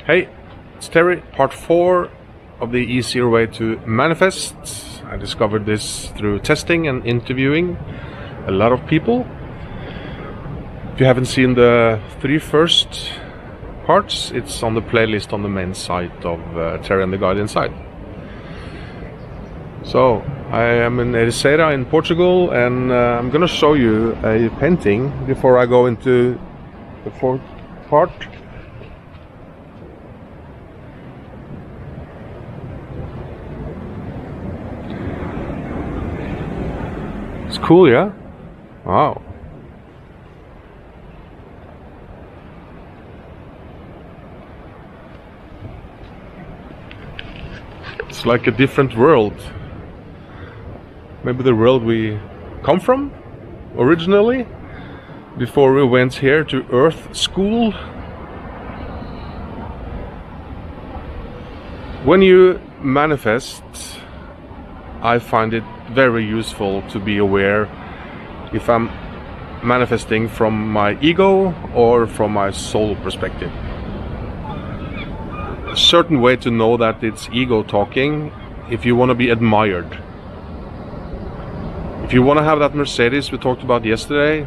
Hey, it's Terry, part 4 of the easier way to manifest. I discovered this through testing and interviewing a lot of people. If you haven't seen the 3 first parts, it's on the playlist on the main site of Terry and the Guide Inside. So, I am in Ericeira in Portugal, and I'm gonna show you a painting before I go into the 4th part. It's cool, yeah? Wow. It's like a different world. Maybe the world we come from originally, before we went here to Earth School. When you manifest, I find it very useful to be aware if I'm manifesting from my ego or from my soul perspective. A certain way to know that it's ego talking, if you want to be admired. If you want to have that Mercedes we talked about yesterday,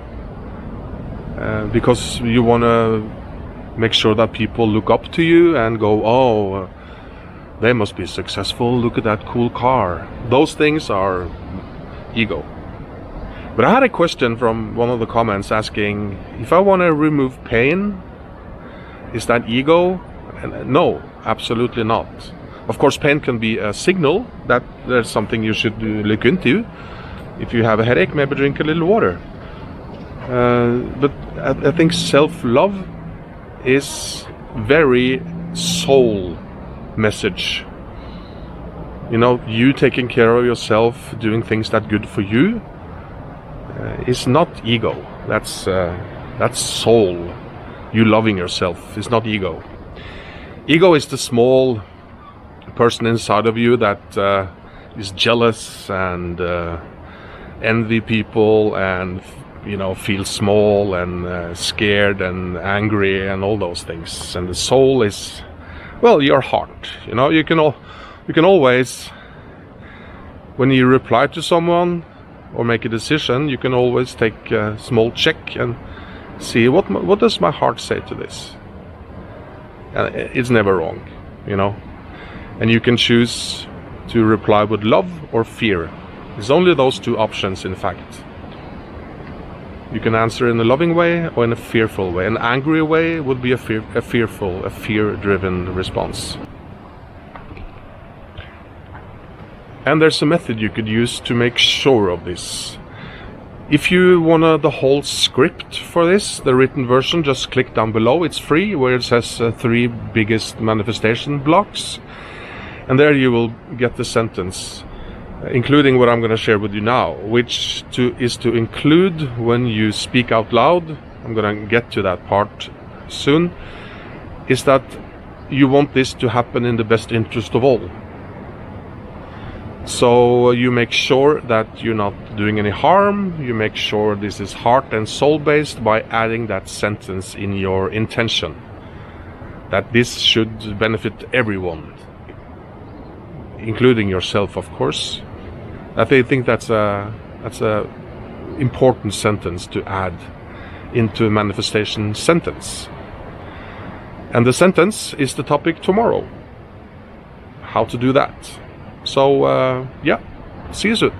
because you want to make sure that people look up to you and go, oh, they must be successful, look at that cool car. Those things are ego. But I had a question from one of the comments asking, if I want to remove pain, is that ego? And no, absolutely not. Of course, pain can be a signal that there's something you should look into. If you have a headache, maybe drink a little water. But I think self-love is very soul message. You know, you taking care of yourself, doing things that good for you, is not ego. That's soul. You loving yourself is not ego. Ego is the small person inside of you that is jealous and envy people and feel small and scared and angry and all those things. And the soul is, well, your heart. You can always, when you reply to someone or make a decision, you can always take a small check and see what does my heart say to this. And it's never wrong, And you can choose to reply with love or fear. There's only those 2 options, in fact. You can answer in a loving way or in a fearful way. An angry way would be a fear-driven response. And there's a method you could use to make sure of this. If you want the whole script for this, the written version, just click down below. It's free, where it says 3 biggest manifestation blocks. And there you will get the sentence, including what I'm going to share with you now, which is to include when you speak out loud. I'm going to get to that part soon. Is that you want this to happen in the best interest of all. So you make sure that you're not doing any harm. You make sure this is heart and soul based by adding that sentence in your intention, that this should benefit everyone, including yourself, of course. I think that's a important sentence to add into a manifestation sentence. And the sentence is the topic tomorrow. How to do that. So, yeah, see you soon.